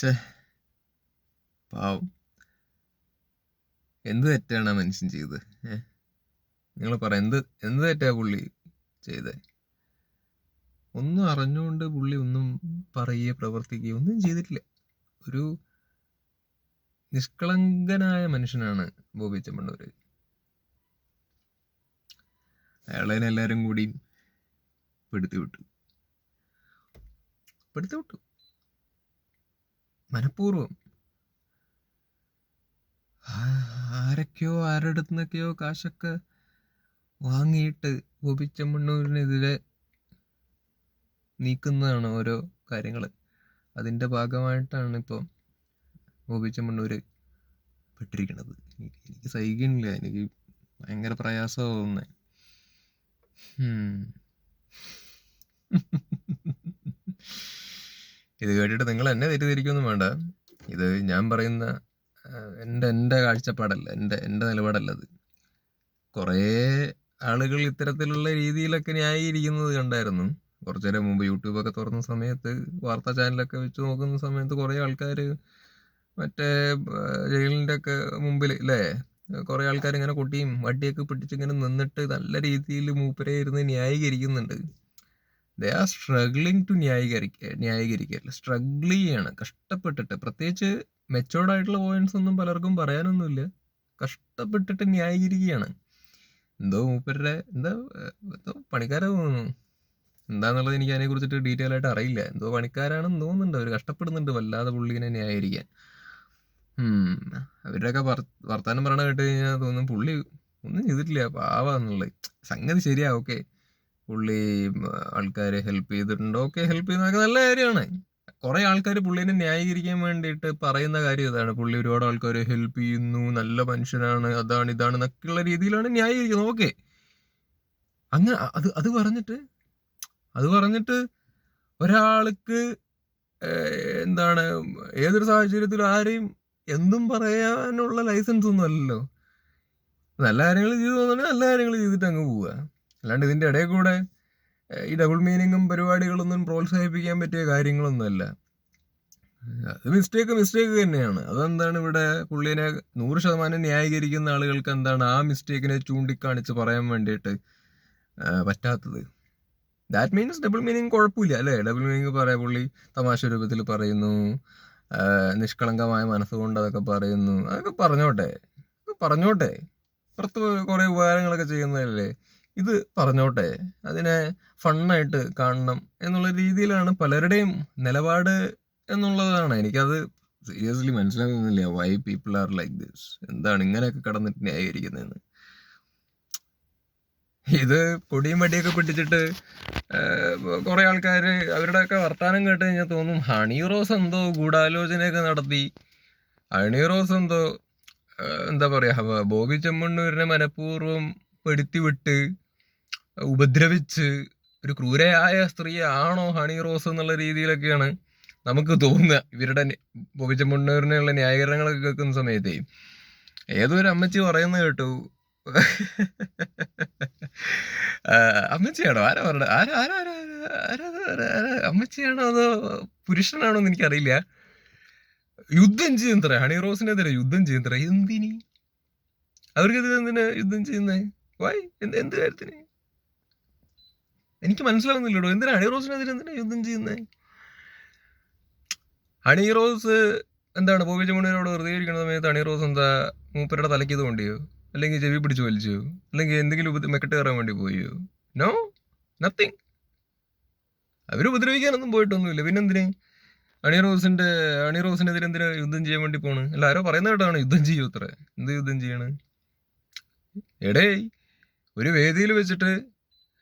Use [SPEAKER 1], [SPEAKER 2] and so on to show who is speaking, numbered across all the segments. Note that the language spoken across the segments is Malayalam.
[SPEAKER 1] പക്ഷേ പാവം, എന്ത് തെറ്റാണ് ആ മനുഷ്യൻ ചെയ്തത്? നിങ്ങൾ പറ, എന്ത് തെറ്റാ പുള്ളി ചെയ്തത്? ഒന്നും അറിഞ്ഞുകൊണ്ട് പുള്ളി ഒന്നും പറയുകയോ പ്രവർത്തിക്കുകയോ ഒന്നും ചെയ്തിട്ടില്ല. ഒരു നിഷ്കളങ്കനായ മനുഷ്യനാണ് ബോബി ചെമ്മണ്ണൂര്. അയാളെ എല്ലാവരും കൂടി പെടുത്തി വിട്ടു മനഃപൂർവ്വം. ആരൊക്കെയോ ആരുടെ അടുത്ത് നിന്നൊക്കെയോ കാശൊക്കെ വാങ്ങിയിട്ട് ബോബി ചെമ്മണ്ണൂരിനെതിരെ നീക്കുന്നതാണ് ഓരോ കാര്യങ്ങൾ. അതിൻ്റെ ഭാഗമായിട്ടാണ് ഇപ്പോൾ ബോബി ചെമ്മണ്ണൂര് പെട്ടിരിക്കുന്നത്. എനിക്ക് സഹിക്കണില്ല, എനിക്ക് ഭയങ്കര പ്രയാസമാവുന്നേ. ഇത് കേട്ടിട്ട് നിങ്ങൾ എന്നെ തെറ്റിദ്ധരിക്കൊന്നും വേണ്ട. ഇത് ഞാൻ പറയുന്ന എൻ്റെ കാഴ്ചപ്പാടല്ല, എൻ്റെ നിലപാടല്ല. അത് കുറേ ആളുകൾ ഇത്തരത്തിലുള്ള രീതിയിലൊക്കെ ന്യായീകരിക്കുന്നത് കണ്ടായിരുന്നു കുറച്ചു നേരം മുമ്പ്. യൂട്യൂബൊക്കെ തുറന്ന സമയത്ത്, വാർത്താ ചാനലൊക്കെ വെച്ച് നോക്കുന്ന സമയത്ത് കുറേ ആൾക്കാർ മറ്റേ ജയിലിൻ്റെ ഒക്കെ മുമ്പിൽ അല്ലേ, കുറേ ആൾക്കാർ ഇങ്ങനെ കൊട്ടിയും വട്ടിയൊക്കെ പിടിച്ചിങ്ങനെ നിന്നിട്ട് നല്ല രീതിയിൽ മൂപ്പരെ ഇരുന്ന് ന്യായീകരിക്കുന്നുണ്ട്. ദേ ആർ സ്ട്രഗ്ലിങ് ടു ന്യായീകരിക്കല്ല, സ്ട്രഗിൾ ചെയ്യാണ് കഷ്ടപ്പെട്ടിട്ട്. പ്രത്യേകിച്ച് മെച്ചോർഡ് ആയിട്ടുള്ള പോയിന്റ്സ് ഒന്നും പലർക്കും പറയാനൊന്നുമില്ല, കഷ്ടപ്പെട്ടിട്ട് ന്യായീകരിക്കുകയാണ്. എന്തോ മൂപ്പരുടെ എന്തോ പണിക്കാരാ തോന്നുന്നു. എന്താന്നുള്ളത് എനിക്ക് അതിനെ കുറിച്ചിട്ട് ഡീറ്റെയിൽ ആയിട്ട് അറിയില്ല. എന്തോ പണിക്കാരാണെന്ന് തോന്നുന്നുണ്ട്. അവർ കഷ്ടപ്പെടുന്നുണ്ട് വല്ലാതെ പുള്ളിനെ ന്യായീകരിക്കാൻ. അവരുടെയൊക്കെ വർത്താനം പറയണ കേട്ട് കഴിഞ്ഞാൽ തോന്നും പുള്ളി ഒന്നും ചെയ്തിട്ടില്ല, പാവാന്നുള്ളത്. സംഗതി ശരിയാ, ഓക്കെ, പുള്ളി ആൾക്കാരെ ഹെൽപ്പ് ചെയ്തിട്ടുണ്ടോ, ഓക്കെ, ഹെൽപ്പ് ചെയ്യുന്നതൊക്കെ നല്ല കാര്യമാണ്. കുറെ ആൾക്കാർ പുള്ളിനെ ന്യായീകരിക്കാൻ വേണ്ടിയിട്ട് പറയുന്ന കാര്യം ഇതാണ്, പുള്ളി ഒരുപാട് ആൾക്കാരെ ഹെൽപ്പ് ചെയ്യുന്നു, നല്ല മനുഷ്യനാണ്, അതാണ് ഇതാണ് എന്നൊക്കെയുള്ള രീതിയിലാണ് ന്യായീകരിക്കുന്നത്. ഓക്കെ, അങ്ങനെ അത് പറഞ്ഞിട്ട് ഒരാൾക്ക് എന്താണ്, ഏതൊരു സാഹചര്യത്തിലും ആരെയും എന്തും പറയാനുള്ള ലൈസൻസ് ഒന്നും അല്ലല്ലോ. നല്ല കാര്യങ്ങൾ ചെയ്തു തോന്നുന്നുണ്ടെങ്കിൽ നല്ല കാര്യങ്ങൾ ചെയ്തിട്ട് അങ്ങ് പോവുക. അല്ലാണ്ട് ഇതിൻ്റെ ഇടയിൽ കൂടെ ഈ ഡബിൾ മീനിങ്ങും പരിപാടികളൊന്നും പ്രോത്സാഹിപ്പിക്കാൻ പറ്റിയ കാര്യങ്ങളൊന്നുമല്ല. അത് മിസ്റ്റേക്ക് തന്നെയാണ്. അതെന്താണ് ഇവിടെ പുള്ളിനെ 100% ന്യായീകരിക്കുന്ന ആളുകൾക്ക് എന്താണ് ആ മിസ്റ്റേക്കിനെ ചൂണ്ടിക്കാണിച്ച് പറയാൻ വേണ്ടിയിട്ട് പറ്റാത്തത്? ദാറ്റ് മീൻസ് ഡബിൾ മീനിങ് കുഴപ്പമില്ല അല്ലേ? ഡബിൾ മീനിങ് പറയാം, പുള്ളി തമാശ രൂപത്തിൽ പറയുന്നു, നിഷ്കളങ്കമായ മനസ്സുകൊണ്ട് അതൊക്കെ പറയുന്നു, അതൊക്കെ പറഞ്ഞോട്ടെ. പുറത്ത് കുറേ ഉപകാരങ്ങളൊക്കെ ചെയ്യുന്നതല്ലേ, ഇത് പറഞ്ഞോട്ടെ. അതിനെ ഫണ്ണായിട്ട് കാണണം എന്നുള്ള രീതിയിലാണ് പലരുടെയും നിലപാട് എന്നുള്ളതാണ്. എനിക്കത് സീരിയസ്ലി മനസ്സിലാകുന്നില്ല. Why people are like this? എന്താണ് ഇങ്ങനെയൊക്കെ കടന്നിട്ട് ന്യായീകരിക്കുന്നതെന്ന്. ഇത് കൊടിയും വടിയൊക്കെ പിടിച്ചിട്ട് കുറെ ആൾക്കാർ അവരുടെയൊക്കെ വർത്താനം കേട്ട് കഴിഞ്ഞാൽ തോന്നും ഹണി റോസ് എന്തോ ഗൂഢാലോചനയൊക്കെ നടത്തി, ഹണി റോസ് എന്തോ എന്താ പറയാ, ബോബി ചെമ്മണ്ണൂരിനെ മനഃപൂർവ്വം പെടുത്തി വിട്ട് ഉപദ്രവിച്ച് ഒരു ക്രൂരയായ സ്ത്രീ ആണോ ഹണി റോസ് എന്നുള്ള രീതിയിലൊക്കെയാണ് നമുക്ക് തോന്നുക. ഇവരുടെ ബോബി ചെമ്മണ്ണൂരിനുള്ള ന്യായീകരണങ്ങളൊക്കെ കേൾക്കുന്ന സമയത്തേ ഏതൊരു അമ്മച്ചി പറയുന്നത് കേട്ടു, അമ്മച്ചിയാണോ, ആരാ പറഞ്ഞത്, അമ്മച്ചിയാണോ അതോ പുരുഷനാണോ എന്ന് എനിക്കറിയില്ല, യുദ്ധം ചെയ്യുന്നത്ര ഹണി റോസിനെതിരെ യുദ്ധം ചെയ്യുന്നത്ര. എന്തിനി അവർക്കെതിരെ എന്തിനാ യുദ്ധം ചെയ്യുന്നേ? വായ്, എന്ത് കാര്യത്തിന്? എനിക്ക് മനസ്സിലാവുന്നില്ലടോ. എന്തിനാ ഹണി റോസിനെതിരെ എന്തിനാ യുദ്ധം ചെയ്യുന്നേ? ഹണി റോസ് എന്താണ് ബോബി ചെമ്മണ്ണൂരോട് വെറുതെ ഇരിക്കുന്ന സമയത്ത് ഹണി റോസ് എന്താ മൂപ്പരുടെ തലയ്ക്ക് ഇത് കൊണ്ടിയോ, അല്ലെങ്കിൽ ചെവി പിടിച്ച് വലിച്ചോ, അല്ലെങ്കിൽ എന്തെങ്കിലും മെക്കെട്ട് കയറാൻ വേണ്ടി പോയോ? No, nothing. അവർ ഉപദ്രവിക്കാനൊന്നും പോയിട്ടൊന്നുമില്ല. പിന്നെന്തിന് ഹണി റോസിനെതിരെ എന്തിനാ യുദ്ധം ചെയ്യാൻ വേണ്ടി പോണ്? അല്ല, ആരോ പറയുന്ന കേട്ടാണ് യുദ്ധം ചെയ്യൂ അത്ര. എന്ത് യുദ്ധം ചെയ്യണ്? എടേ, ഒരു വേദിയിൽ വെച്ചിട്ട്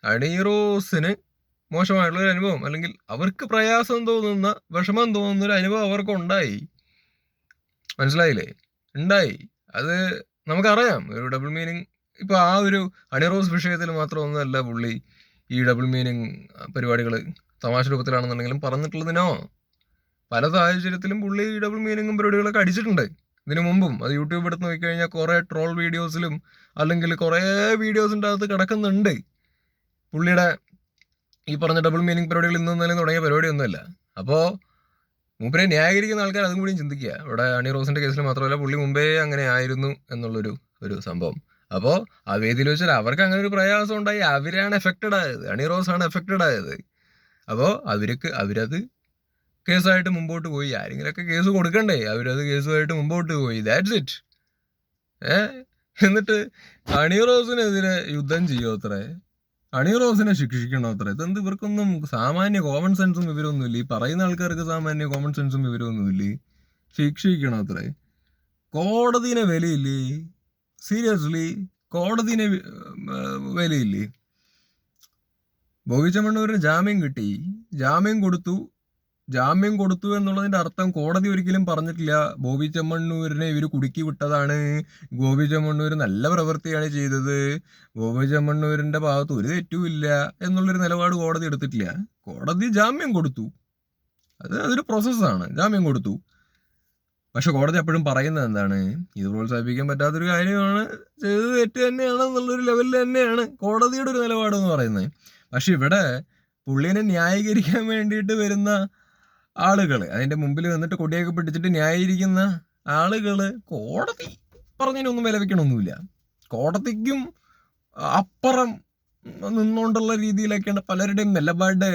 [SPEAKER 1] ഹണി റോസിന് മോശമായിട്ടുള്ളൊരു അനുഭവം, അല്ലെങ്കിൽ അവർക്ക് പ്രയാസം തോന്നുന്ന, വിഷമം തോന്നുന്ന ഒരു അനുഭവം അവർക്ക് ഉണ്ടായി. മനസ്സിലായില്ലേ? ഉണ്ടായി. അത് നമുക്കറിയാം. ഒരു ഡബിൾ മീനിങ് ഇപ്പൊ ആ ഒരു ഹണി റോസ് വിഷയത്തിൽ മാത്രമൊന്നുമല്ല പുള്ളി ഈ ഡബിൾ മീനിങ് പരിപാടികൾ തമാശ രൂപത്തിലാണെന്നുണ്ടെങ്കിലും പറഞ്ഞിട്ടുള്ളതിനോ പല സാഹചര്യത്തിലും പുള്ളി ഈ ഡബിൾ മീനിങ്ങും പരിപാടികളൊക്കെ അടിച്ചിട്ടുണ്ട് ഇതിനു മുമ്പും. അത് യൂട്യൂബ് എടുത്ത് നോക്കിക്കഴിഞ്ഞാൽ കുറെ ട്രോൾ വീഡിയോസിലും അല്ലെങ്കിൽ കുറെ വീഡിയോസിൻ്റെ അകത്ത് കിടക്കുന്നുണ്ട്. പുള്ളിയുടെ ഈ പറഞ്ഞ ഡബിൾ മീനിങ് പരിപാടികൾ ഇന്നും തുടങ്ങിയ പരിപാടിയൊന്നുമല്ല. അപ്പോൾ മൂപ്പരെ ന്യായീകരിക്കുന്ന ആൾക്കാർ അതും കൂടിയും ചിന്തിക്കുക. ഇവിടെ ഹണി റോസിന്റെ കേസിൽ മാത്രമല്ല, പുള്ളി മുമ്പേ അങ്ങനെ ആയിരുന്നു എന്നുള്ളൊരു സംഭവം. അപ്പോൾ ആ വേദിയിൽ വെച്ചാൽ അവർക്ക് അങ്ങനെ ഒരു പ്രയാസം ഉണ്ടായി, അവരാണ് എഫക്റ്റഡ് ആയത്, ഹണി റോസ് ആണ് എഫക്റ്റഡ് ആയത്. അപ്പോൾ അവരത് കേസായിട്ട് മുമ്പോട്ട് പോയി. ആരെങ്കിലൊക്കെ കേസ് കൊടുക്കണ്ടേ, അവരത് കേസുമായിട്ട് മുമ്പോട്ട് പോയി. That's it. എന്നിട്ട് ഹണി റോസിനെതിരെ യുദ്ധം ചെയ്യോ അത്രേ, ഹണി റോസിനെ ശിക്ഷിക്കണോ അത്ര? ഇതെന്ത്, ഇവർക്കൊന്നും സാമാന്യ കോമൺ സെൻസും വിവരമൊന്നുമില്ല. ഈ പറയുന്ന ആൾക്കാർക്ക് സാമാന്യ കോമൺ സെൻസും വിവരമൊന്നുമില്ലേ? ശിക്ഷിക്കണോ അത്രേ? കോടതിനെ വിലയില്ലേ? സീരിയസ്ലി കോടതിനെ വിലയില്ലേ? ബോബി ചെമ്മണ്ണൂരിന് ജാമ്യം കിട്ടി, ജാമ്യം കൊടുത്തു എന്നുള്ളതിന്റെ അർത്ഥം കോടതി ഒരിക്കലും പറഞ്ഞിട്ടില്ല ബോബി ചെമ്മണ്ണൂരിനെ ഇവർ കുടുക്കി വിട്ടതാണ്, ബോബി ചെമ്മണ്ണൂർ നല്ല പ്രവൃത്തിയാണ് ചെയ്തത്, ബോബി ചെമ്മണ്ണൂരിന്റെ ഭാഗത്ത് ഒരു തെറ്റുമില്ല എന്നുള്ളൊരു നിലപാട് കോടതി എടുത്തിട്ടില്ല. കോടതി ജാമ്യം കൊടുത്തു, അതൊരു പ്രോസസ്സാണ്. ജാമ്യം കൊടുത്തു. പക്ഷെ കോടതി അപ്പോഴും പറയുന്നത് എന്താണ്? ഇത് പ്രോത്സാഹിപ്പിക്കാൻ പറ്റാത്തൊരു കാര്യമാണ്, ചെയ്തത് തെറ്റ് തന്നെയാണ് എന്നുള്ളൊരു ലെവലിൽ തന്നെയാണ് കോടതിയുടെ ഒരു നിലപാടെന്ന് പറയുന്നത്. പക്ഷെ ഇവിടെ പുള്ളിനെ ന്യായീകരിക്കാൻ വേണ്ടിയിട്ട് വരുന്ന ആളുകൾ, അതിന്റെ മുമ്പിൽ വന്നിട്ട് കൊടിയൊക്കെ പിടിച്ചിട്ട് ന്യായീകരിക്കുന്ന ആളുകൾ കോടതി പറഞ്ഞതിനൊന്നും വില വെക്കണമൊന്നുമില്ല. കോടതിക്കും അപ്പുറം നിന്നുകൊണ്ടുള്ള രീതിയിലൊക്കെയാണ് പലരുടെയും നിലപാട്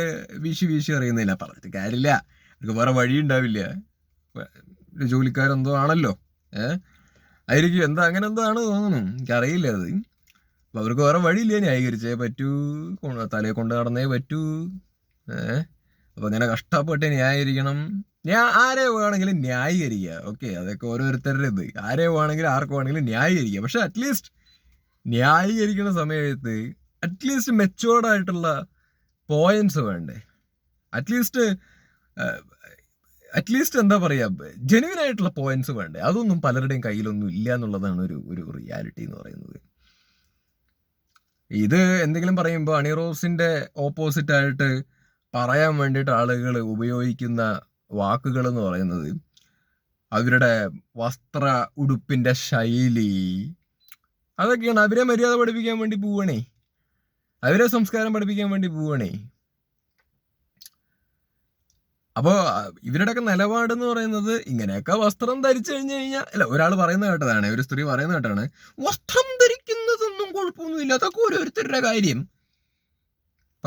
[SPEAKER 1] വീശി അറിയുന്നില്ല. പറഞ്ഞിട്ട് കാര്യമില്ല, അവർക്ക് വേറെ വഴി ഉണ്ടാവില്ല. ജോലിക്കാരെന്തോ ആണല്ലോ, ആയിരിക്കും, അങ്ങനെ എന്തോ ആണ് തോന്നുന്നു, എനിക്കറിയില്ല അത്. അപ്പൊ അവർക്ക് വേറെ വഴിയില്ല, ന്യായീകരിച്ചേ പറ്റൂ, തലയെ കൊണ്ട് നടന്നേ പറ്റൂ. അപ്പൊ അങ്ങനെ കഷ്ടപ്പെട്ട് ന്യായീകരിക്കണം. ആരെ വേണമെങ്കിലും ന്യായീകരിക്കുക, ഓക്കെ, അതൊക്കെ ഓരോരുത്തരുടെ ഇത്. ആരെ വേണമെങ്കിലും ആർക്ക് വേണമെങ്കിലും ന്യായീകരിക്കുക. പക്ഷെ അറ്റ്ലീസ്റ്റ് ന്യായീകരിക്കുന്ന സമയത്ത് അറ്റ്ലീസ്റ്റ് മെച്ചുവേർഡ് ആയിട്ടുള്ള പോയിന്റ്സ് വേണ്ടേ? അറ്റ്ലീസ്റ്റ് എന്താ പറയാ, ജെന്യുവൻ ആയിട്ടുള്ള പോയിന്റ്സ് വേണ്ടേ? അതൊന്നും പലരുടെയും കയ്യിലൊന്നും ഇല്ല എന്നുള്ളതാണ് ഒരു റിയാലിറ്റി എന്ന് പറയുന്നത്. ഇത് എന്തെങ്കിലും പറയുമ്പോൾ ഹണി റോസിന്റെ ഓപ്പോസിറ്റ് ആയിട്ട് പറയാൻ വേണ്ടിയിട്ട് ആളുകൾ ഉപയോഗിക്കുന്ന വാക്കുകൾ എന്ന് പറയുന്നത് അവരുടെ വസ്ത്ര ഉടുപ്പിന്റെ ശൈലി, അതൊക്കെയാണ്. അവരെ മര്യാദ പഠിപ്പിക്കാൻ വേണ്ടി പോവണേ, അവരെ സംസ്കാരം പഠിപ്പിക്കാൻ വേണ്ടി പോവണേ. അപ്പോൾ ഇവരുടെയൊക്കെ നിലപാടെന്ന് പറയുന്നത് ഇങ്ങനെയൊക്കെ വസ്ത്രം ധരിച്ചു കഴിഞ്ഞാൽ, അല്ല, ഒരാൾ പറയുന്ന കേട്ടതാണ്, ഒരു സ്ത്രീ പറയുന്ന കേട്ടാണ്, വസ്ത്രം ധരിക്കുന്നതൊന്നും കുഴപ്പമൊന്നുമില്ല, അതൊക്കെ ഓരോരുത്തരുടെ കാര്യം.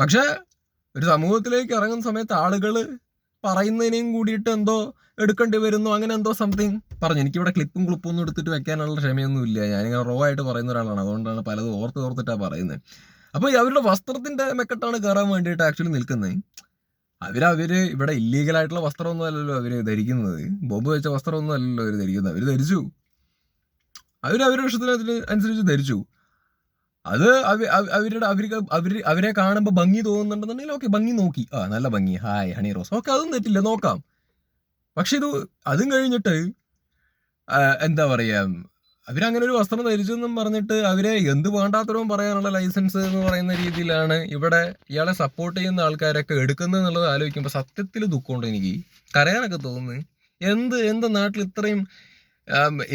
[SPEAKER 1] പക്ഷെ ഒരു സമൂഹത്തിലേക്ക് ഇറങ്ങുന്ന സമയത്ത് ആളുകൾ പറയുന്നതിനെയും കൂടിയിട്ട് എന്തോ എടുക്കേണ്ടി വരുന്നു, അങ്ങനെ എന്തോ സംതിങ് പറഞ്ഞു. എനിക്കിവിടെ ക്ലിപ്പും ഒന്നും എടുത്തിട്ട് വെക്കാനുള്ള ക്ഷമയൊന്നുമില്ല, ഞാനിങ്ങനെ റോ ആയിട്ട് പറയുന്ന ഒരാളാണ്, അതുകൊണ്ടാണ് പലതും ഓർത്തിട്ടാണ് പറയുന്നത്. അപ്പോൾ അവരുടെ വസ്ത്രത്തിന്റെ മെക്കെട്ടാണ് കയറാൻ വേണ്ടിയിട്ട് ആക്ച്വലി നിൽക്കുന്നത്. അവര് ഇവിടെ ഇല്ലീഗലായിട്ടുള്ള വസ്ത്രമൊന്നും അല്ലല്ലോ അവര് ധരിക്കുന്നത്, ബോംബ് വെച്ച വസ്ത്രമൊന്നും അല്ലല്ലോ അവര് ധരിക്കുന്നത്. അവര് ധരിച്ചു, അവരുടെ ഇഷ്ടത്തിന് അനുസരിച്ച് ധരിച്ചു. അത് അവരെ കാണുമ്പോൾ ഭംഗി തോന്നുന്നുണ്ടെന്നുണ്ടെങ്കിൽ ഓക്കെ, ഭംഗി നോക്കി, നല്ല ഭംഗി, ഹായ് ഹണി റോസ്, ഓക്കെ, അതും തെറ്റില്ല, നോക്കാം. പക്ഷെ അതും കഴിഞ്ഞിട്ട് എന്താ പറയാ, അവരങ്ങനെ ഒരു വസ്ത്രം ധരിച്ചെന്നും പറഞ്ഞിട്ട് അവരെ എന്ത് വേണ്ടാത്തരവും പറയാനുള്ള ലൈസൻസ് എന്ന് പറയുന്ന രീതിയിലാണ് ഇവിടെ ഇയാളെ സപ്പോർട്ട് ചെയ്യുന്ന ആൾക്കാരൊക്കെ എടുക്കുന്നത് എന്നുള്ളത് ആലോചിക്കുമ്പോൾ സത്യത്തിൽ ദുഃഖമുണ്ട് എനിക്ക്, കരയാനൊക്കെ തോന്നുന്നു. എന്ത് നാട്ടിൽ ഇത്രയും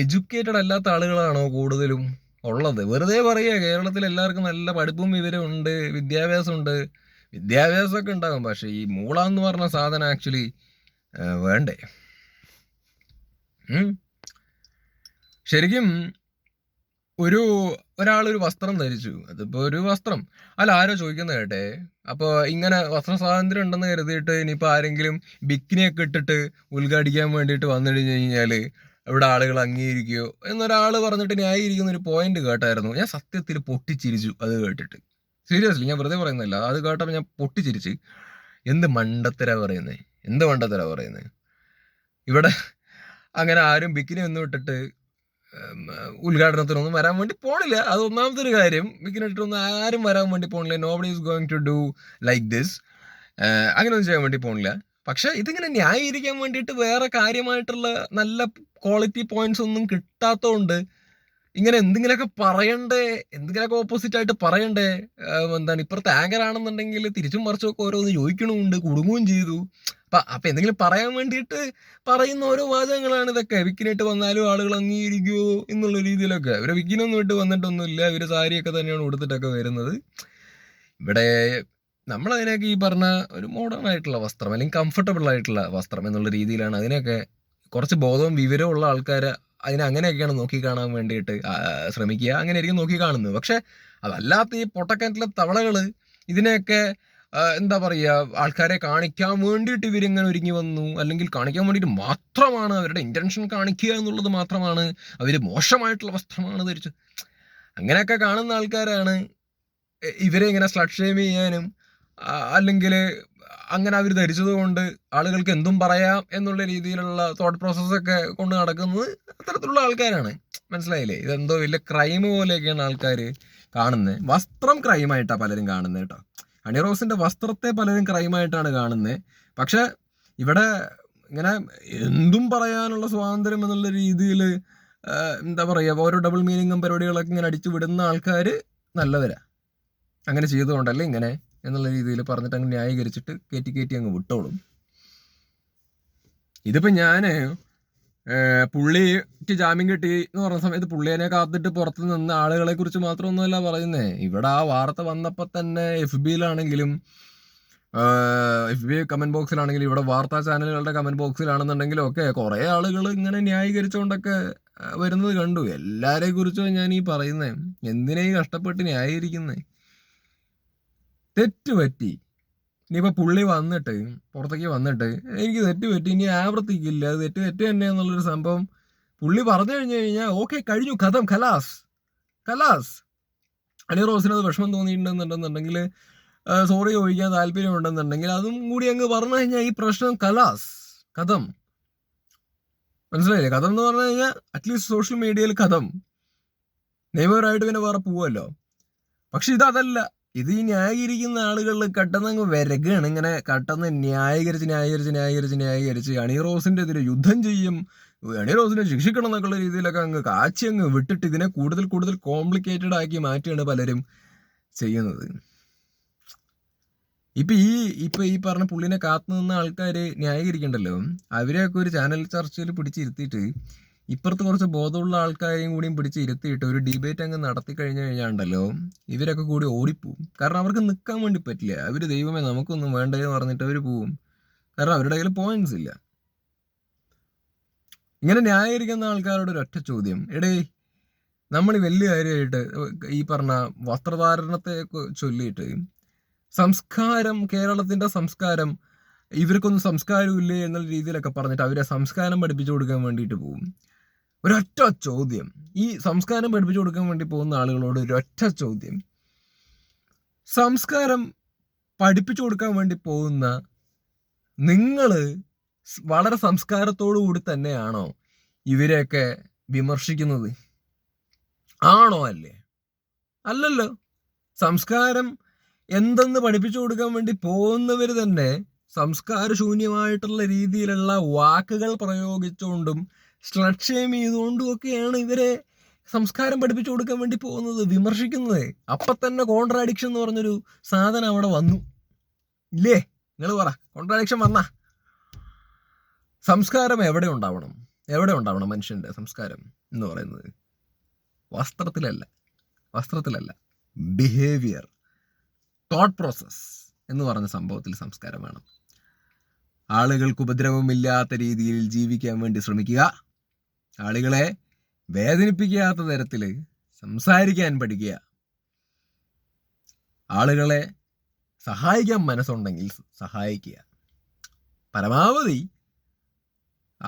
[SPEAKER 1] എഡ്യൂക്കേറ്റഡ് അല്ലാത്ത ആളുകളാണോ കൂടുതലും ഉള്ളത്? വെറുതെ പറയുക, കേരളത്തിൽ എല്ലാവർക്കും നല്ല പഠിപ്പും വിവരമുണ്ട്, വിദ്യാഭ്യാസമുണ്ട്, വിദ്യാഭ്യാസമൊക്കെ ഉണ്ടാകും, പക്ഷെ ഈ മൂളാന്ന് പറഞ്ഞ സാധനം ആക്ച്വലി വേണ്ടേ? ശരിക്കും ഒരാളൊരു വസ്ത്രം ധരിച്ചു, അതിപ്പോ ഒരു വസ്ത്രം അല്ല, ആരോ ചോദിക്കുന്ന കേട്ടെ, അപ്പൊ ഇങ്ങനെ വസ്ത്ര സ്വാതന്ത്ര്യം ഉണ്ടെന്ന് കരുതിയിട്ട് ഇനിയിപ്പോ ആരെങ്കിലും ബിക്കിനിയൊക്കെ ഇട്ടിട്ട് ഉദ്ഘാടിക്കാൻ വേണ്ടിയിട്ട് വന്നിടിഞ്ഞു കഴിഞ്ഞാല് ഇവിടെ ആളുകൾ അംഗീകരിക്കുകയോ എന്നൊരാള് പറഞ്ഞിട്ട് ന്യായീകരിക്കുന്ന ഒരു പോയിന്റ് കേട്ടായിരുന്നു. ഞാൻ സത്യത്തിൽ പൊട്ടിച്ചിരിച്ചു അത് കേട്ടിട്ട്. സീരിയസ്ലി, ഞാൻ വെറുതെ പറയുന്നില്ല, അത് കേട്ടപ്പോൾ ഞാൻ പൊട്ടിച്ചിരിച്ച്. എന്ത് മണ്ടത്തരാ പറയുന്നത്? ഇവിടെ അങ്ങനെ ആരും ബിക്കിനി ഒന്നും ഇട്ടിട്ട് ഉദ്ഘാടനത്തിനൊന്നും വരാൻ വേണ്ടി പോണില്ല. അത് ഒന്നാമത്തെ ഒരു കാര്യം. ബിക്കിനി ഇട്ടൊന്നും ആരും വരാൻ വേണ്ടി പോണില്ല. Nobody is going to do like this. അങ്ങനെയൊന്നും ചെയ്യാൻ വേണ്ടി പോണില്ല. പക്ഷെ ഇതിങ്ങനെ ന്യായീകരിക്കാൻ വേണ്ടിയിട്ട് വേറെ കാര്യമായിട്ടുള്ള നല്ല ക്വാളിറ്റി പോയിന്റ്സ് ഒന്നും കിട്ടാത്തതുകൊണ്ട് ഇങ്ങനെ എന്തെങ്കിലുമൊക്കെ പറയണ്ടേ, എന്തെങ്കിലുമൊക്കെ ഓപ്പോസിറ്റ് ആയിട്ട് പറയണ്ടേ. എന്താണ്, ഇപ്പുറത്തെ ആങ്കർ ആണെന്നുണ്ടെങ്കിൽ തിരിച്ചും മറിച്ചൊക്കെ ഓരോന്ന് ചോദിക്കണമുണ്ട്, കുടുങ്ങുകയും ചെയ്തു. അപ്പൊ എന്തെങ്കിലും പറയാൻ വേണ്ടിയിട്ട് പറയുന്ന ഓരോ വാചകങ്ങളാണ് ഇതൊക്കെ. വിക്കിനിട്ട് വന്നാലും ആളുകൾ അംഗീകരിക്കുമോ എന്നുള്ള രീതിയിലൊക്കെ. ഇവരെ വിക്കിനൊന്നും ഇട്ട് വന്നിട്ടൊന്നുമില്ല, ഇവര് സാരിയൊക്കെ തന്നെയാണ് ഉടുത്തിട്ടൊക്കെ വരുന്നത്. ഇവിടെ നമ്മളതിനൊക്കെ ഈ പറഞ്ഞ ഒരു മോഡേൺ ആയിട്ടുള്ള വസ്ത്രം അല്ലെങ്കിൽ കംഫർട്ടബിൾ ആയിട്ടുള്ള വസ്ത്രം എന്നുള്ള രീതിയിലാണ് അതിനൊക്കെ കുറച്ച് ബോധവും വിവരവും ഉള്ള ആൾക്കാർ അതിനെ അങ്ങനെയൊക്കെയാണ് നോക്കിക്കാണാൻ വേണ്ടിയിട്ട് ശ്രമിക്കുക, അങ്ങനെയായിരിക്കും നോക്കി കാണുന്നത്. പക്ഷെ അതല്ലാത്ത ഈ പൊട്ടക്കിണറ്റിലെ തവളകൾ ഇതിനെയൊക്കെ എന്താ പറയുക, ആൾക്കാരെ കാണിക്കാൻ വേണ്ടിയിട്ട് ഇവരിങ്ങനെ ഒരുങ്ങി വന്നു, അല്ലെങ്കിൽ കാണിക്കാൻ വേണ്ടിയിട്ട് മാത്രമാണ്, അവരുടെ ഇൻറ്റൻഷൻ കാണിക്കുക എന്നുള്ളത് മാത്രമാണ്, അവർ മോശമായിട്ടുള്ള വസ്ത്രമാണ് ധരിച്ചത്, അങ്ങനെയൊക്കെ കാണുന്ന ആൾക്കാരാണ് ഇവരെ ഇങ്ങനെ സ്ലട്ട് ഷെയിം ചെയ്യാനും അല്ലെങ്കിൽ അങ്ങനെ അവർ ധരിച്ചത് കൊണ്ട് ആളുകൾക്ക് എന്തും പറയാം എന്നുള്ള രീതിയിലുള്ള തോട്ട് പ്രോസസ്സൊക്കെ കൊണ്ട് നടക്കുന്നത് അത്തരത്തിലുള്ള ആൾക്കാരാണ്. മനസ്സിലായില്ലേ? ഇതെന്തോ വലിയ ക്രൈം പോലെയൊക്കെയാണ് ആൾക്കാർ കാണുന്നത്. വസ്ത്രം ക്രൈമായിട്ടാണ് പലരും കാണുന്നത് കേട്ടോ. ഹണി റോസിന്റെ വസ്ത്രത്തെ പലരും ക്രൈമായിട്ടാണ് കാണുന്നത്. പക്ഷെ ഇവിടെ ഇങ്ങനെ എന്തും പറയാനുള്ള സ്വാതന്ത്ര്യം എന്നുള്ള രീതിയിൽ എന്താ പറയുക, ഓരോ ഡബിൾ മീനിങ്ങും പരിപാടികളൊക്കെ ഇങ്ങനെ അടിച്ചു വിടുന്ന ആൾക്കാർ നല്ലവരാ. അങ്ങനെ ചെയ്തുകൊണ്ടല്ലേ ഇങ്ങനെ എന്നുള്ള രീതിയിൽ പറഞ്ഞിട്ട് അങ്ങ് ന്യായീകരിച്ചിട്ട് കയറ്റി അങ്ങ് വിട്ടോളും. ഇതിപ്പോൾ ഞാൻ പുള്ളിക്ക് ജാമ്യം കിട്ടി എന്ന് പറഞ്ഞ സമയത്ത് പുള്ളിയെ കാത്തിട്ട് പുറത്ത് നിന്ന ആളുകളെ കുറിച്ച് മാത്രമൊന്നുമല്ല പറയുന്നേ. ഇവിടെ ആ വാർത്ത വന്നപ്പോൾ തന്നെ FBയിലാണെങ്കിലും FB കമന്റ് ബോക്സിലാണെങ്കിലും ഇവിടെ വാർത്താ ചാനലുകളുടെ കമന്റ് ബോക്സിലാണെന്നുണ്ടെങ്കിലും ഒക്കെ കുറേ ആളുകൾ ഇങ്ങനെ ന്യായീകരിച്ചുകൊണ്ടൊക്കെ വരുന്നത് കണ്ടു. എല്ലാരെ കുറിച്ചും ഞാൻ ഈ പറയുന്നേ, എന്തിനാ ഈ കഷ്ടപ്പെട്ട് ന്യായീകരിക്കുന്നേ? തെറ്റുപറ്റി, ഇനിയിപ്പോൾ പുള്ളി വന്നിട്ട് പുറത്തേക്ക് വന്നിട്ട് എനിക്ക് തെറ്റുപറ്റി, ഇനി ആവർത്തിക്കില്ല, അത് തെറ്റ് തന്നെ എന്നുള്ളൊരു സംഭവം പുള്ളി പറഞ്ഞു കഴിഞ്ഞു കഴിഞ്ഞാൽ ഓക്കെ, കഴിഞ്ഞു, കഥം, ഖലാസ്. ഹണി റോസിന് അത് വിഷമം തോന്നിയിട്ടുണ്ടെന്നുണ്ടെന്നുണ്ടെങ്കിൽ, സോറി ചോദിക്കാൻ താല്പര്യം ഉണ്ടെന്നുണ്ടെങ്കിൽ അതും കൂടി അങ്ങ് പറഞ്ഞു കഴിഞ്ഞാൽ ഈ പ്രശ്നം കഥം. മനസ്സിലായില്ലേ? കഥം എന്ന് പറഞ്ഞു കഴിഞ്ഞാൽ അറ്റ്ലീസ്റ്റ് സോഷ്യൽ മീഡിയയിൽ കഥം, നിയമപരമായിട്ട് പിന്നെ വേറെ പോവുമല്ലോ. പക്ഷെ ഇതല്ല. ഇത് ഈ ന്യായീകരിക്കുന്ന ആളുകളിൽ കട്ടെന്നങ്ങ് വിരകാണ്. ഇങ്ങനെ കട്ടെന്ന് ന്യായീകരിച്ച് ഹണി റോസിന്റെ എതിരെ യുദ്ധം ചെയ്യും, ഹണി റോസിനെ ശിക്ഷിക്കണം എന്നൊക്കെയുള്ള രീതിയിലൊക്കെ അങ്ങ് കാച്ചി അങ്ങ് വിട്ടിട്ട് ഇതിനെ കൂടുതൽ കോംപ്ലിക്കേറ്റഡ് ആക്കി മാറ്റിയാണ് പലരും ചെയ്യുന്നത്. ഇപ്പൊ ഈ പറഞ്ഞ പുള്ളിനെ കാത്തു നിന്ന ആൾക്കാർ ന്യായീകരിക്കണ്ടല്ലോ, അവരെയൊക്കെ ഒരു ചാനൽ ചർച്ചയിൽ പിടിച്ചിരുത്തിയിട്ട് ഇപ്പുറത്ത് കുറച്ച് ബോധമുള്ള ആൾക്കാരെയും കൂടിയും പിടിച്ചിരുത്തിയിട്ട് ഒരു ഡിബേറ്റ് അങ്ങ് നടത്തി കഴിഞ്ഞാണ്ടല്ലോ ഇവരൊക്കെ കൂടി ഓടിപ്പോവും. കാരണം അവർക്ക് നിൽക്കാൻ വേണ്ടി പറ്റില്ല. അവർ ദൈവമേ നമുക്കൊന്നും വേണ്ടതെന്ന് പറഞ്ഞിട്ട് അവർ പോവും. കാരണം അവരുടെ കയ്യിൽ പോയിന്റ്സ് ഇല്ല. ഇങ്ങനെ ന്യായീകരിക്കുന്ന ആൾക്കാരോട് ഒരൊറ്റ ചോദ്യം, എടേ നമ്മൾ വലിയ കാര്യമായിട്ട് ഈ പറഞ്ഞ വസ്ത്രധാരണത്തെ ചൊല്ലിയിട്ട് സംസ്കാരം, കേരളത്തിന്റെ സംസ്കാരം, ഇവർക്കൊന്നും സംസ്കാരമില്ലേ എന്നുള്ള രീതിയിലൊക്കെ പറഞ്ഞിട്ട് അവരെ സംസ്കാരം പഠിപ്പിച്ചു കൊടുക്കാൻ വേണ്ടിയിട്ട് പോകും. ഒരൊറ്റ ചോദ്യം, ഈ സംസ്കാരം പഠിപ്പിച്ചു കൊടുക്കാൻ വേണ്ടി പോകുന്ന ആളുകളോട് ഒരൊറ്റ ചോദ്യം, സംസ്കാരം പഠിപ്പിച്ചു കൊടുക്കാൻ വേണ്ടി പോകുന്ന നിങ്ങൾ വളരെ സംസ്കാരത്തോടു കൂടി തന്നെയാണോ ഇവരെയൊക്കെ വിമർശിക്കുന്നത്? ആണോ? അല്ലല്ലോ. സംസ്കാരം എന്തെന്ന് പഠിപ്പിച്ചു കൊടുക്കാൻ വേണ്ടി പോകുന്നവർ തന്നെ സംസ്കാരശൂന്യമായിട്ടുള്ള രീതിയിലുള്ള വാക്കുകൾ പ്രയോഗിച്ചുകൊണ്ടും സ്ലട്ട് ഷെയിം ചെയ്തുകൊണ്ടും ഒക്കെയാണ് ഇവരെ സംസ്കാരം പഠിപ്പിച്ചു കൊടുക്കാൻ വേണ്ടി പോകുന്നത്, വിമർശിക്കുന്നത്. അപ്പം തന്നെ കോൺട്രാഡിക്ഷൻ എന്ന് പറഞ്ഞൊരു സാധനം അവിടെ വന്നു ഇല്ലേ? നിങ്ങൾ പറ, കോൺട്രാഡിക്ഷൻ വന്ന സംസ്കാരം എവിടെ ഉണ്ടാവണം മനുഷ്യന്റെ സംസ്കാരം എന്ന് പറയുന്നത്? വസ്ത്രത്തിലല്ല, ബിഹേവിയർ, തോട്ട് പ്രോസസ് എന്ന് പറഞ്ഞ സംഭവത്തിൽ സംസ്കാരം വേണം. ആളുകൾക്ക് ഉപദ്രവമില്ലാത്ത രീതിയിൽ ജീവിക്കാൻ വേണ്ടി ശ്രമിക്കുക, ആളുകളെ വേദനിപ്പിക്കാത്ത തരത്തിൽ സംസാരിക്കാൻ പഠിക്കുക, ആളുകളെ സഹായിക്കാൻ മനസ്സുണ്ടെങ്കിൽ സഹായിക്കുക. പരമാവധി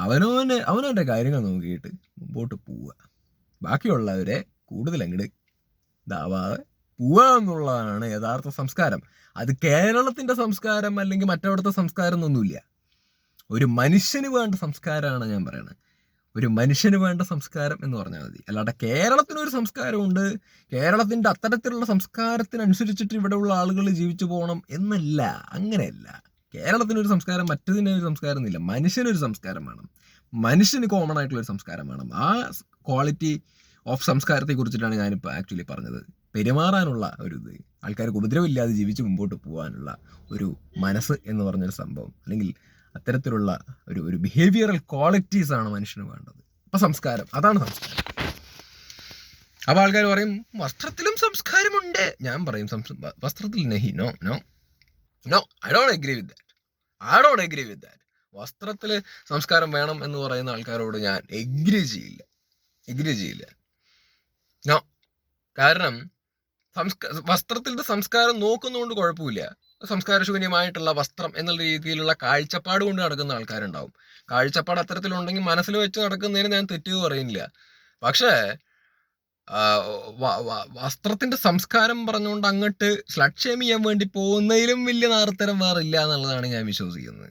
[SPEAKER 1] അവനവൻ്റെ കാര്യങ്ങൾ നോക്കിയിട്ട് മുമ്പോട്ട് പോവുക. ബാക്കിയുള്ളവരെ കൂടുതൽ അങ്ങോട്ട് ഇതാവാതെ പോവുക എന്നുള്ളതാണ് യഥാർത്ഥ സംസ്കാരം. അത് കേരളത്തിൻ്റെ സംസ്കാരം അല്ലെങ്കിൽ മറ്റവിടുത്തെ സംസ്കാരം എന്നൊന്നുമില്ല. ഒരു മനുഷ്യന് വേണ്ട സംസ്കാരമാണ് ഞാൻ പറയുന്നത്. ഒരു മനുഷ്യന് വേണ്ട സംസ്കാരം എന്ന് പറഞ്ഞാൽ മതി. അല്ലാതെ കേരളത്തിനൊരു സംസ്കാരമുണ്ട്, കേരളത്തിൻ്റെ അത്തരത്തിലുള്ള സംസ്കാരത്തിനനുസരിച്ചിട്ട് ഇവിടെയുള്ള ആളുകൾ ജീവിച്ചു പോകണം എന്നല്ല, അങ്ങനെയല്ല. കേരളത്തിനൊരു സംസ്കാരം, മറ്റതിനൊരു സംസ്കാരം എന്നില്ല. മനുഷ്യനൊരു സംസ്കാരം വേണം, മനുഷ്യന് കോമൺ ആയിട്ടുള്ളൊരു സംസ്കാരം വേണം. ആ ക്വാളിറ്റി ഓഫ് സംസ്കാരത്തെ കുറിച്ചിട്ടാണ് ഞാനിപ്പോൾ ആക്ച്വലി പറഞ്ഞത്. പെരുമാറാനുള്ള ഒരു ഇത്, ആൾക്കാർക്ക് ഉപദ്രവമില്ലാതെ ജീവിച്ച് മുമ്പോട്ട് പോകാനുള്ള ഒരു മനസ്സ് എന്ന് പറഞ്ഞൊരു സംഭവം, അല്ലെങ്കിൽ അത്തരത്തിലുള്ള ഒരു ബിഹേവിയറൽ ക്വാളിറ്റീസ് ആണ് മനുഷ്യന് വേണ്ടത്. അപ്പം സംസ്കാരം, അതാണ് സംസ്കാരം. അപ്പോൾ ആൾക്കാർ പറയും വസ്ത്രത്തിലും സംസ്കാരമുണ്ട്. ഞാൻ പറയും വസ്ത്രത്തിൽ no. No, I don't agree with that. വസ്ത്രത്തിൽ സംസ്കാരം വേണം എന്ന് പറയുന്ന ആൾക്കാരോട് ഞാൻ എഗ്രി ചെയ്യില്ല. നോ, കാരണം വസ്ത്രത്തിന്റെ സംസ്കാരം നോക്കുന്നതുകൊണ്ട് കുഴപ്പമില്ല. സംസ്കാരശൂന്യമായിട്ടുള്ള വസ്ത്രം എന്നുള്ള രീതിയിലുള്ള കാഴ്ചപ്പാട് കൊണ്ട് നടക്കുന്ന ആൾക്കാരുണ്ടാവും. കാഴ്ചപ്പാട് അത്തരത്തിലുണ്ടെങ്കിൽ മനസ്സിൽ വെച്ച് നടക്കുന്നതിന് ഞാൻ തെറ്റ് പറയുന്നില്ല. പക്ഷേ വസ്ത്രത്തിന്റെ സംസ്കാരം പറഞ്ഞുകൊണ്ട് അങ്ങോട്ട് സ്ലട്ട് ഷെയിം ചെയ്യാൻ വേണ്ടി പോകുന്നതിലും വലിയ നാർത്തരം വേറില്ല എന്നുള്ളതാണ് ഞാൻ വിശ്വസിക്കുന്നത്.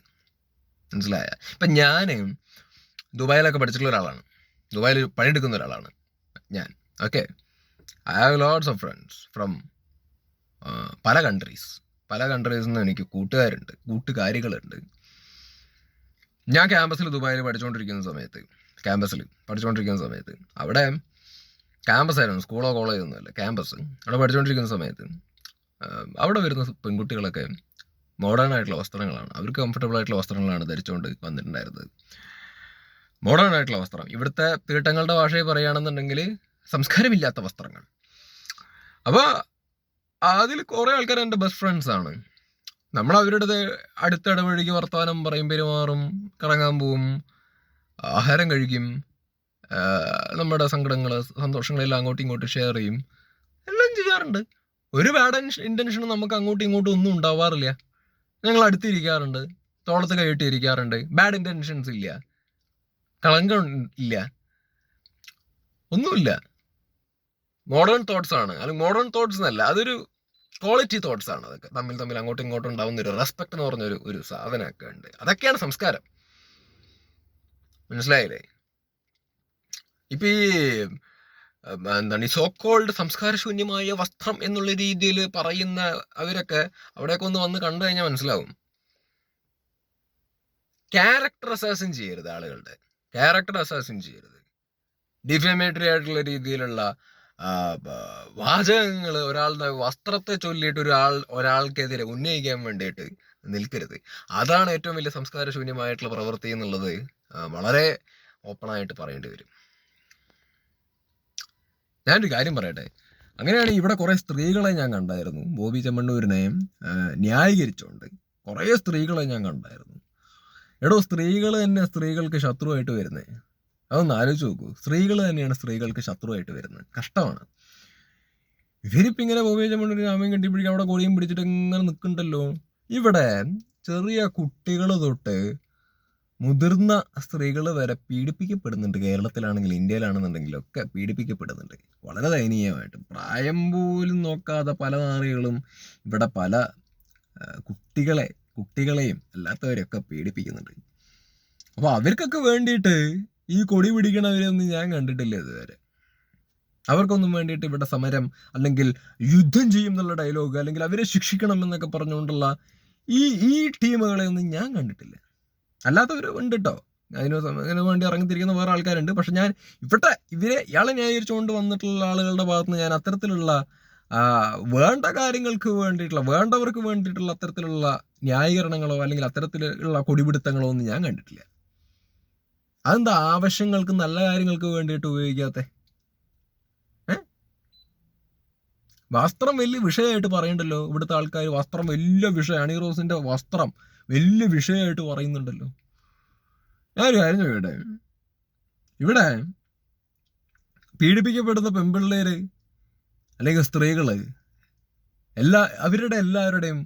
[SPEAKER 1] മനസ്സിലായ? ഇപ്പം ഞാൻ ദുബായിലൊക്കെ പഠിച്ചിട്ടുള്ള ഒരാളാണ്. ദുബായിൽ പണിയെടുക്കുന്ന ഒരാളാണ് ഞാൻ. Okay, I have lots of friends from പല കൺട്രീസിൽ നിന്ന് എനിക്ക് കൂട്ടുകാരികളുണ്ട്. ഞാൻ ക്യാമ്പസിൽ ദുബായിൽ പഠിച്ചുകൊണ്ടിരിക്കുന്ന സമയത്ത് അവിടെ ക്യാമ്പസ് ആയിരുന്നു, സ്കൂളോ കോളേജോ ഒന്നുമല്ല, ക്യാമ്പസ്. അവിടെ പഠിച്ചുകൊണ്ടിരിക്കുന്ന സമയത്ത് അവിടെ വരുന്ന പെൺകുട്ടികളൊക്കെ മോഡേൺ ആയിട്ടുള്ള വസ്ത്രങ്ങളാണ്, അവർക്ക് കംഫർട്ടബിൾ ആയിട്ടുള്ള വസ്ത്രങ്ങളാണ് ധരിച്ചുകൊണ്ട് വന്നിട്ടുണ്ടായിരുന്നത്. മോഡേൺ ആയിട്ടുള്ള വസ്ത്രം, ഇവിടുത്തെ തീട്ടങ്ങളുടെ ഭാഷയിൽ പറയുകയാണെന്നുണ്ടെങ്കിൽ സംസ്കാരമില്ലാത്ത വസ്ത്രങ്ങൾ. അപ്പോൾ അതിൽ കുറേ ആൾക്കാർ എൻ്റെ ബെസ്റ്റ് ഫ്രണ്ട്സാണ്. നമ്മൾ അവരുടെ അടുത്തിടപഴകി വർത്തമാനം പറയും, പെരുമാറും, കറങ്ങാൻ പോവും, ആഹാരം കഴിക്കും, നമ്മുടെ സങ്കടങ്ങൾ സന്തോഷങ്ങളെല്ലാം അങ്ങോട്ടും ഇങ്ങോട്ടും ഷെയർ ചെയ്യും, എല്ലാം ചെയ്യാറുണ്ട്. ഒരു ബാഡ് ഇൻറ്റൻഷനും നമുക്ക് അങ്ങോട്ടും ഇങ്ങോട്ടും ഒന്നും ഉണ്ടാവാറില്ല. ഞങ്ങൾ അടുത്തിരിക്കാറുണ്ട്, തോളത്ത് കൈയിട്ടിരിക്കാറുണ്ട്. ബാഡ് ഇൻറ്റൻഷൻസ് ഇല്ല, കളങ്കം ഇല്ല, ഒന്നുമില്ല. മോഡേൺ തോട്ട്സ് ആണ്, അല്ലെങ്കിൽ മോഡേൺ തോട്ട്സ് എന്നല്ല, അതൊരു ക്വാളിറ്റി തോട്ട്സ് ആണ്. അതൊക്കെ തമ്മിൽ അങ്ങോട്ടും ഇങ്ങോട്ടും ഉണ്ടാവുന്ന ഒരു റെസ്പെക്ട് എന്ന് പറഞ്ഞൊരു സാധനമൊക്കെ ഉണ്ട്. അതൊക്കെയാണ് സംസ്കാരം. മനസ്സിലായില്ലേ? ഇപ്പം ഈ സോക്കോൾഡ് സംസ്കാരശൂന്യമായ വസ്ത്രം എന്നുള്ള രീതിയിൽ പറയുന്ന അവരൊക്കെ അവിടെയൊക്കെ വന്ന് കണ്ടു കഴിഞ്ഞാൽ മനസ്സിലാവും. ക്യാരക്ടർ അസാസിൻ ചെയ്യരുത്, ആളുകളുടെ ക്യാരക്ടർ അസാസിൻ ചെയ്യരുത്. ഡിഫമേറ്ററി ആയിട്ടുള്ള രീതിയിലുള്ള വാചകങ്ങൾ ഒരാളുടെ വസ്ത്രത്തെ ചൊല്ലിയിട്ട് ഒരാൾക്കെതിരെ ഉന്നയിക്കാൻ വേണ്ടിയിട്ട് നിൽക്കരുത്. അതാണ് ഏറ്റവും വലിയ സംസ്കാരശൂന്യമായിട്ടുള്ള പ്രവൃത്തി എന്നുള്ളത് വളരെ ഓപ്പണായിട്ട് പറയേണ്ടി വരും. ഞാനൊരു കാര്യം പറയട്ടെ, അങ്ങനെയാണ് ഇവിടെ കുറേ സ്ത്രീകളെ ഞാൻ കണ്ടായിരുന്നു. ബോബി ചെമ്മണ്ണൂരിനെ ന്യായീകരിച്ചുകൊണ്ട് കുറേ സ്ത്രീകളെ ഞാൻ കണ്ടായിരുന്നു. എടോ, സ്ത്രീകൾ തന്നെ സ്ത്രീകൾക്ക് ശത്രുവായിട്ട് വരുന്നത്. അതൊന്ന് ആലോചിച്ച് നോക്കൂ. സ്ത്രീകൾ തന്നെയാണ് സ്ത്രീകൾക്ക് ശത്രുവായിട്ട് വരുന്നത്. കഷ്ടമാണ്. ഇവരിപ്പം ഇങ്ങനെ ബോബി ചെമ്മണ്ണൂർ ജാമ്യം കെട്ടിപ്പിടിക്കാൻ അവിടെ കൊടിയും പിടിച്ചിട്ട് ഇങ്ങനെ നിൽക്കുന്നുണ്ടല്ലോ. ഇവിടെ ചെറിയ കുട്ടികൾ തൊട്ട് മുതിർന്ന സ്ത്രീകൾ വരെ പീഡിപ്പിക്കപ്പെടുന്നുണ്ട്. കേരളത്തിലാണെങ്കിലും ഇന്ത്യയിലാണെന്നുണ്ടെങ്കിലും ഒക്കെ പീഡിപ്പിക്കപ്പെടുന്നുണ്ട്, വളരെ ദയനീയമായിട്ട്. പ്രായം പോലും നോക്കാതെ പല നാറികളും ഇവിടെ പല കുട്ടികളെയും അല്ലാത്തവരെയൊക്കെ പീഡിപ്പിക്കുന്നുണ്ട്. അപ്പോൾ അവർക്കൊക്കെ വേണ്ടിയിട്ട് ഈ കൊടി പിടിക്കണവരെയൊന്നും ഞാൻ കണ്ടിട്ടില്ല ഇതുവരെ. അവർക്കൊന്നും വേണ്ടിയിട്ട് ഇവിടെ സമരം അല്ലെങ്കിൽ യുദ്ധം ചെയ്യും എന്നുള്ള ഡയലോഗ് അല്ലെങ്കിൽ അവരെ ശിക്ഷിക്കണം എന്നൊക്കെ പറഞ്ഞുകൊണ്ടുള്ള ഈ ടീമുകളെ ഒന്നും ഞാൻ കണ്ടിട്ടില്ല. അല്ലാത്തവർ ഉണ്ട് കേട്ടോ, അതിന് വേണ്ടി ഇറങ്ങിത്തിരിക്കുന്ന വേറെ ആൾക്കാരുണ്ട്. പക്ഷെ ഞാൻ ഇയാളെ ന്യായീകരിച്ചുകൊണ്ട് വന്നിട്ടുള്ള ആളുകളുടെ ഭാഗത്തുനിന്ന് ഞാൻ അത്തരത്തിലുള്ള വേണ്ട കാര്യങ്ങൾക്ക് വേണ്ടിയിട്ടുള്ള, വേണ്ടവർക്ക് വേണ്ടിയിട്ടുള്ള അത്തരത്തിലുള്ള ന്യായീകരണങ്ങളോ അല്ലെങ്കിൽ അത്തരത്തിലുള്ള കൊടിപിടുത്തങ്ങളോ ഒന്നും ഞാൻ കണ്ടിട്ടില്ല. അതെന്താ ആവശ്യങ്ങൾക്ക്, നല്ല കാര്യങ്ങൾക്ക് വേണ്ടിയിട്ട് ഉപയോഗിക്കാത്ത? വസ്ത്രം വലിയ വിഷയമായിട്ട് പറയണ്ടല്ലോ ഇവിടുത്തെ ആൾക്കാർ. വസ്ത്രം വലിയ വിഷയം, ഹണി റോസിന്റെ വസ്ത്രം വലിയ വിഷയമായിട്ട് പറയുന്നുണ്ടല്ലോ. ഞാനൊരു കാര്യം ചോദിക്കട്ടെ, ഇവിടെ പീഡിപ്പിക്കപ്പെടുന്ന പെൺപിള്ളേര് അല്ലെങ്കിൽ സ്ത്രീകള് അവരുടെ എല്ലാവരുടെയും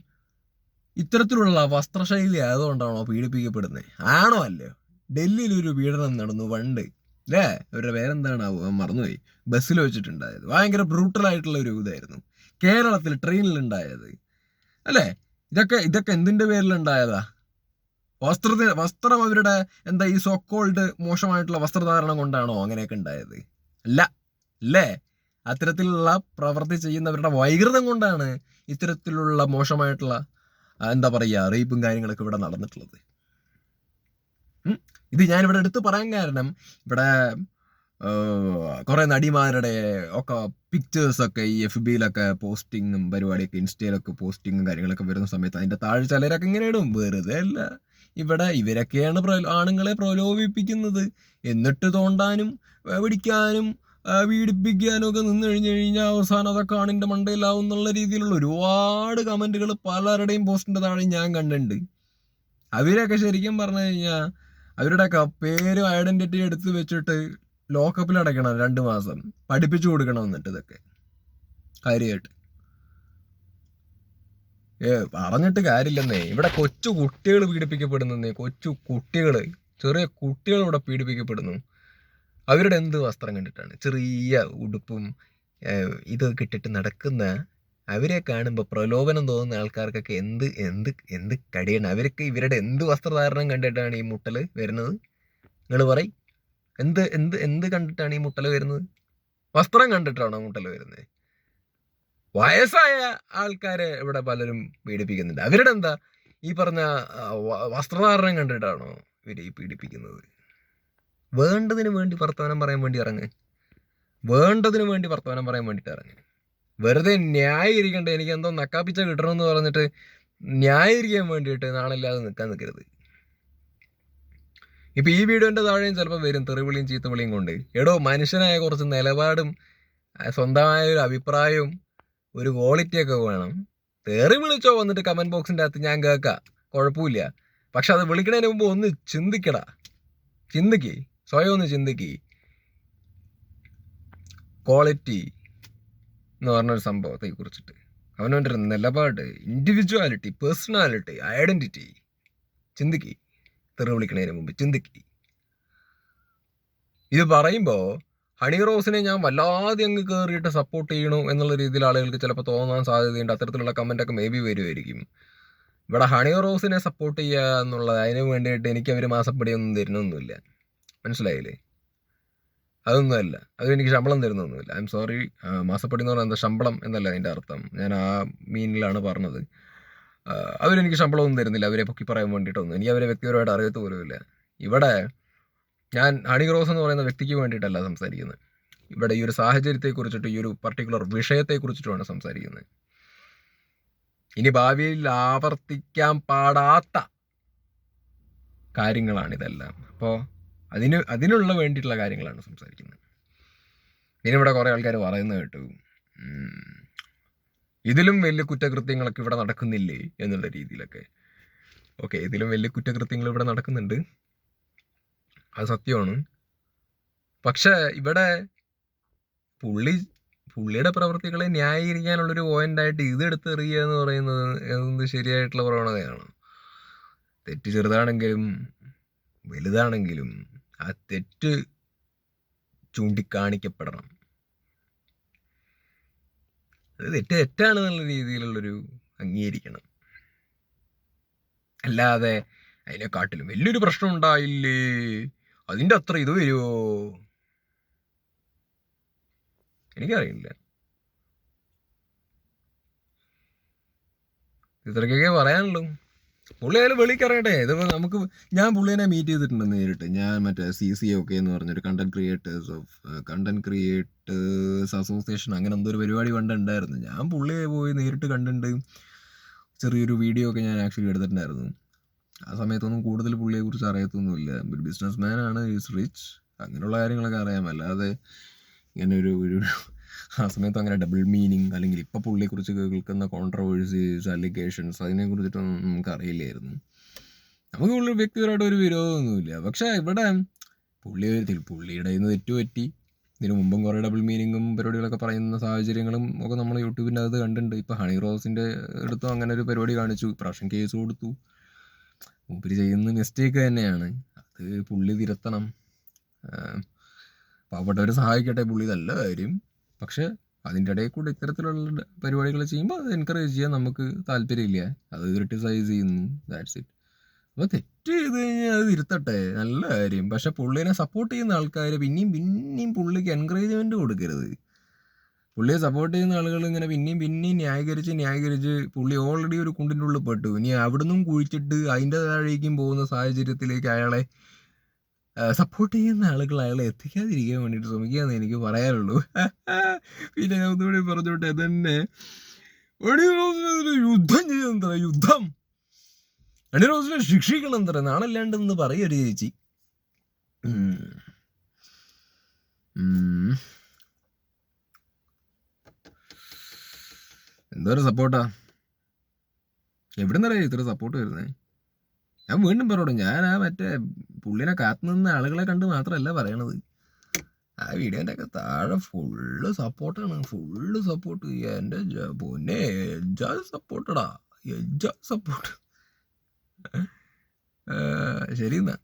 [SPEAKER 1] ഇത്തരത്തിലുള്ള വസ്ത്രശൈലി ആയതുകൊണ്ടാണോ പീഡിപ്പിക്കപ്പെടുന്നത്? ആണോ അല്ലയോ? ഡൽഹിയിൽ ഒരു പീഡനം നടന്നു പണ്ട്, അല്ലേ? അവരുടെ പേരെന്താണാവോ, മറന്നുപോയി. ബസ്സിൽ വെച്ചിട്ടുണ്ടായത് ഭയങ്കര ബ്രൂട്ടലായിട്ടുള്ള ഒരു ഇതായിരുന്നു. കേരളത്തിൽ ട്രെയിനിലുണ്ടായത്, അല്ലേ? ഇതൊക്കെ എന്തിന്റെ പേരിലുണ്ടായതാ? വസ്ത്രം അവരുടെ എന്താ ഈ സോക്കോൾഡ് മോശമായിട്ടുള്ള വസ്ത്രധാരണം കൊണ്ടാണോ അങ്ങനെയൊക്കെ ഉണ്ടായത്? അല്ലേ? അത്തരത്തിലുള്ള പ്രവൃത്തി ചെയ്യുന്നവരുടെ വൈകൃതം കൊണ്ടാണ് ഇത്തരത്തിലുള്ള മോശമായിട്ടുള്ള എന്താ പറയുക റേപ്പും കാര്യങ്ങളൊക്കെ ഇവിടെ നടന്നിട്ടുള്ളത്. ഇത് ഞാനിവിടെ എടുത്ത് പറയാൻ കാരണം, ഇവിടെ കുറെ നടിമാരുടെ ഒക്കെ പിക്ചേഴ്സൊക്കെ ഈ FB-ലൊക്കെ പോസ്റ്റിങ്ങും പരിപാടിയൊക്കെ, ഇൻസ്റ്റയിലൊക്കെ പോസ്റ്റിങ്ങും കാര്യങ്ങളൊക്കെ വരുന്ന സമയത്ത് അതിൻ്റെ താഴെ ചിലരൊക്കെ ഇങ്ങനെ ഇടും. വെറുതെ അല്ല, ഇവിടെ ഇവരൊക്കെയാണ് ആണുങ്ങളെ പ്രലോഭിപ്പിക്കുന്നത്. എന്നിട്ട് തോണ്ടാനും പിടിക്കാനും പീഡിപ്പിക്കാനൊക്കെ നിന്ന് കഴിഞ്ഞാൽ അവസാനം അതൊക്കെ ആണിൻ്റെ മണ്ടയിലാവും എന്നുള്ള രീതിയിലുള്ള ഒരുപാട് കമൻറ്റുകൾ പലരുടെയും പോസ്റ്റിൻ്റെ താഴെ ഞാൻ കണ്ടിട്ടുണ്ട്. അവരൊക്കെ ശരിക്കും പറഞ്ഞു കഴിഞ്ഞാൽ അവരുടെ പേരും ഐഡൻറ്റിറ്റി എടുത്ത് വെച്ചിട്ട് ലോക്കപ്പിൽ അടയ്ക്കണം 2 മാസം, പഠിപ്പിച്ചു കൊടുക്കണം. എന്നിട്ട് ഇതൊക്കെ കാര്യമായിട്ട് പറഞ്ഞിട്ട് കാര്യമില്ലെന്നേ. ഇവിടെ കൊച്ചു കുട്ടികൾ പീഡിപ്പിക്കപ്പെടുന്നേ, കൊച്ചു കുട്ടികൾ, ചെറിയ കുട്ടികൾ ഇവിടെ പീഡിപ്പിക്കപ്പെടുന്നു. അവരുടെ എന്ത് വസ്ത്രം കണ്ടിട്ടാണ്? ചെറിയ ഉടുപ്പും ഇതൊക്കെ ഇട്ടിട്ട് നടക്കുന്ന അവരെ കാണുമ്പോൾ പ്രലോഭനം തോന്നുന്ന ആൾക്കാർക്കൊക്കെ എന്ത് എന്ത് എന്ത് കടിയാണ്? അവർക്ക് ഇവരുടെ എന്ത് വസ്ത്രധാരണം കണ്ടിട്ടാണ് ഈ മുട്ടൽ വരുന്നത്? നിങ്ങൾ പറയും, എന്ത് എന്ത് എന്ത് കണ്ടിട്ടാണ് ഈ മുട്ടൽ വരുന്നത്? വസ്ത്രം കണ്ടിട്ടാണോ മുട്ടൽ വരുന്നത്? വയസ്സായ ആൾക്കാരെ ഇവിടെ പലരും പീഡിപ്പിക്കുന്നുണ്ട്. അവരുടെ എന്താ ഈ പറഞ്ഞ വസ്ത്രധാരണം കണ്ടിട്ടാണോ ഇവർ ഈ പീഡിപ്പിക്കുന്നത്? വേണ്ടതിന് വേണ്ടി വർത്തമാനം പറയാൻ വേണ്ടി ഇറങ്ങ്, വേണ്ടതിന് വേണ്ടി വർത്തമാനം പറയാൻ വേണ്ടിയിട്ട് ഇറങ്ങ്. വെറുതെ ന്യായീകരിക്കണ്ട, എനിക്ക് എന്തോ നക്കാപ്പിച്ച കിട്ടണമെന്ന് പറഞ്ഞിട്ട് ന്യായീകരിക്കാൻ വേണ്ടിയിട്ട് നാളില്ലാതെ നിൽക്കാൻ നിൽക്കരുത്. ഇപ്പം ഈ വീഡിയോൻ്റെ താഴെയും ചിലപ്പോൾ വരും തെറിവിളിയും ചീത്തവിളിയും കൊണ്ട്. എടോ, മനുഷ്യനായ കുറച്ച് നിലപാടും സ്വന്തമായ ഒരു അഭിപ്രായവും ഒരു ക്വാളിറ്റിയൊക്കെ വേണം. തെറി വിളിച്ചോ വന്നിട്ട് കമൻറ്റ് ബോക്സിൻ്റെ അകത്ത് ഞാൻ കേൾക്കാം, കുഴപ്പമില്ല. പക്ഷെ അത് വിളിക്കുന്നതിന് മുമ്പ് ഒന്ന് ചിന്തിക്കടാ, ചിന്തിക്ക്, സ്വയം ഒന്ന് ചിന്തിക്ക്. ക്വാളിറ്റി എന്ന് പറഞ്ഞൊരു സംഭവത്തെ കുറിച്ചിട്ട് അവനവൻ്റെ ഒരു നിലപാട്, ഇൻഡിവിജ്വാലിറ്റി, പേഴ്സണാലിറ്റി, ഐഡൻറ്റിറ്റി ചിന്തിക്ക്. തെറി വിളിക്കുന്നതിന് മുമ്പ് ചിന്തിക്ക്. ഇത് പറയുമ്പോൾ ഹണി റോസിനെ ഞാൻ വല്ലാതെ അങ്ങ് കയറിയിട്ട് സപ്പോർട്ട് ചെയ്യണു എന്നുള്ള രീതിയിൽ ആളുകൾക്ക് ചിലപ്പോൾ തോന്നാൻ സാധ്യതയുണ്ട്. അത്തരത്തിലുള്ള കമൻറ്റൊക്കെ മേ ബി വരുമായിരിക്കും. ഇവിടെ ഹണി റോസിനെ സപ്പോർട്ട് ചെയ്യുക എന്നുള്ളത്, അതിന് വേണ്ടിയിട്ട് എനിക്ക് അവർ മാസപ്പടിയൊന്നും തരുന്നൊന്നുമില്ല, മനസ്സിലായില്ലേ? അതൊന്നുമല്ല, അതെനിക്ക് ശമ്പളം തരുന്നൊന്നുമില്ല. I am sorry. മാസപ്പടി എന്ന് പറഞ്ഞാൽ എന്താ, ശമ്പളം എന്നല്ല അതിൻ്റെ അർത്ഥം. ഞാൻ ആ മീനിലാണ് പറഞ്ഞത്. അവരെനിക്ക് ശമ്പളമൊന്നും തരുന്നില്ല, അവരെ പൊക്കി പറയാൻ വേണ്ടിയിട്ടൊന്നും. എനിക്ക് അവരെ വ്യക്തിപരമായിട്ട് അറിയത്ത് പോലുമില്ല. ഇവിടെ ഞാൻ ഹണി റോസ് എന്ന് പറയുന്ന വ്യക്തിക്ക് വേണ്ടിയിട്ടല്ല സംസാരിക്കുന്നത്. ഇവിടെ ഈ ഒരു സാഹചര്യത്തെക്കുറിച്ചിട്ട്, ഈ ഒരു പർട്ടിക്കുലർ വിഷയത്തെക്കുറിച്ചിട്ടുമാണ് സംസാരിക്കുന്നത്. ഇനി ഭാവിയിൽ ആവർത്തിക്കാൻ പാടാത്ത കാര്യങ്ങളാണിതെല്ലാം. അപ്പോൾ അതിനുള്ള വേണ്ടിയിട്ടുള്ള കാര്യങ്ങളാണ് സംസാരിക്കുന്നത്. പിന്നെ ഇവിടെ കുറേ ആൾക്കാർ പറയുന്നത് കേട്ടു, ഇതിലും വലിയ കുറ്റകൃത്യങ്ങളൊക്കെ ഇവിടെ നടക്കുന്നില്ലേ എന്നുള്ള രീതിയിലൊക്കെ. ഓക്കെ, ഇതിലും വലിയ കുറ്റകൃത്യങ്ങൾ ഇവിടെ നടക്കുന്നുണ്ട്, അത് സത്യമാണ്. പക്ഷേ ഇവിടെ പുള്ളിയുടെ പ്രവൃത്തികളെ ന്യായീകരിക്കാനുള്ളൊരു പോയിൻ്റായിട്ട് ഇതെടുത്ത് എറിയുക എന്ന് പറയുന്നത് എന്ത് ശരിയായിട്ടുള്ള പ്രവണതയാണ്? തെറ്റ് ചെറുതാണെങ്കിലും വലുതാണെങ്കിലും ആ തെറ്റ് ചൂണ്ടിക്കാണിക്കപ്പെടണം. അത് തെറ്റാണെന്നുള്ള രീതിയിലുള്ളൊരു അംഗീകരിക്കണം. അല്ലാതെ അതിനെക്കാട്ടിലും വലിയൊരു പ്രശ്നം ഉണ്ടായില്ലേ, അതിൻ്റെ അത്ര ഇത് വരുമോ, എനിക്കറിയില്ല. ഇത്രയ്ക്കൊക്കെ പറയാനുള്ളൂ. പുള്ളി ആയാലും വെളിക്കറിയട്ടെ. ഇതിപ്പോൾ നമുക്ക്, ഞാൻ പുള്ളിനെ മീറ്റ് ചെയ്തിട്ടുണ്ട് നേരിട്ട്. ഞാൻ മറ്റേ CCOK എന്ന് പറഞ്ഞൊരു കണ്ടന്റ് ക്രിയേറ്റേഴ്സ് അസോസിയേഷൻ, അങ്ങനെ എന്തോ ഒരു പരിപാടി പണ്ടുണ്ടായിരുന്നു. ഞാൻ പുള്ളിയെ പോയി നേരിട്ട് കണ്ടിട്ടുണ്ട്. ചെറിയൊരു വീഡിയോ ഒക്കെ ഞാൻ ആക്ച്വലി എടുത്തിട്ടുണ്ടായിരുന്നു. ആ സമയത്തൊന്നും കൂടുതൽ പുള്ളിയെക്കുറിച്ച് അറിയത്തൊന്നുമില്ല. ഒരു ബിസിനസ് മാനാണ്, ഈസ് റിച്ച്, അങ്ങനെയുള്ള കാര്യങ്ങളൊക്കെ അറിയാം. അല്ലാതെ ഇങ്ങനെ ഒരു ആ സമയത്ത് അങ്ങനെ ഡബിൾ മീനിങ് അല്ലെങ്കിൽ ഇപ്പം പുള്ളിയെക്കുറിച്ച് കേൾക്കുന്ന കോൺട്രവേഴ്സീസ്, അലിഗേഷൻസ്, അതിനെക്കുറിച്ചിട്ടൊന്നും നമുക്ക് അറിയില്ലായിരുന്നു. നമുക്ക് പുള്ളി വ്യക്തിപരമായിട്ട് ഒരു വിരോധമൊന്നുമില്ല. പക്ഷേ ഇവിടെ പുള്ളിയുടെ ഇന്ന് തെറ്റുപറ്റി. ഇതിനു മുമ്പും കുറേ ഡബിൾ മീനിങ്ങും പരിപാടികളൊക്കെ പറയുന്ന സാഹചര്യങ്ങളും ഒക്കെ നമ്മൾ യൂട്യൂബിൻ്റെ അകത്ത് കണ്ടിട്ടുണ്ട്. ഇപ്പോൾ ഹണി റോസിൻ്റെ അടുത്തും അങ്ങനെ ഒരു പരിപാടി കാണിച്ചു, പ്രാവശ്യം കേസ് കൊടുത്തു. മൂപ്പര് ചെയ്യുന്ന മിസ്റ്റേക്ക് തന്നെയാണ്, അത് പുള്ളി തിരുത്തണം. പാവപ്പെട്ടവരെ സഹായിക്കട്ടെ, പുള്ളി നല്ല കാര്യം. പക്ഷെ അതിൻ്റെ ഇടയിൽ കൂടെ ഇത്തരത്തിലുള്ള പരിപാടികൾ ചെയ്യുമ്പോൾ അത് എൻകറേജ് ചെയ്യാൻ നമുക്ക് താല്പര്യമില്ല. അത് ക്രിട്ടിസൈസ് ചെയ്യുന്നു, ദാറ്റ്സ് ഇറ്റ്. അപ്പോൾ തെറ്റ് ചെയ്ത് കഴിഞ്ഞാൽ അത് തിരുത്തട്ടെ, നല്ല കാര്യം. പക്ഷെ പുള്ളിനെ സപ്പോർട്ട് ചെയ്യുന്ന ആൾക്കാർ പിന്നെയും പുള്ളിക്ക് എൻകറേജ്മെൻറ്റ് കൊടുക്കരുത്. പുള്ളിയെ സപ്പോർട്ട് ചെയ്യുന്ന ആളുകൾ ഇങ്ങനെ പിന്നെയും ന്യായീകരിച്ച് പുള്ളി ഓൾറെഡി ഒരു കുണ്ടിൻ്റെ ഉള്ളിൽ പെട്ടു. ഇനി അവിടുന്നും കുഴിച്ചിട്ട് അതിൻ്റെ താഴേക്കും പോകുന്ന സാഹചര്യത്തിലേക്ക് അയാളെ സപ്പോർട്ട് ചെയ്യുന്ന ആളുകൾ അയാളെ എത്തിക്കാതിരിക്കാൻ വേണ്ടിയിട്ട് ശ്രമിക്കുകയെന്ന് എനിക്ക് പറയാനുള്ളൂ. പിന്നെ ഞാൻ ഒന്നുകൂടി പറഞ്ഞോട്ടെ, തന്നെ ഹണി റോസിനെതിരെ യുദ്ധം ചെയ്യുന്ന യുദ്ധം, ഹണി റോസിനെ ശിക്ഷിക്കണം തറ, നാളല്ലാണ്ടെന്ന് പറയൊരു ചേച്ചി. എന്തോരം സപ്പോർട്ടാ, എവിടെ നിന്നറിയാം ഇത്ര സപ്പോർട്ട് വരുന്നത്? ഞാൻ വീണ്ടും പറയണു, ഞാൻ ആ മറ്റേ പുള്ളിനെ കാത്തുനിന്ന ആളുകളെ കണ്ട് മാത്രമല്ല പറയണത്. ആ വീഡിയോൻ്റെ ഒക്കെ താഴെ ഫുള്ള് സപ്പോർട്ടാണ്, ഫുള്ള് സപ്പോർട്ട്. എൻ്റെ പൊന്നെ എജാ സപ്പോർട്ടടാ, എജാ സപ്പോർട്ട്. ശരി എന്നാ.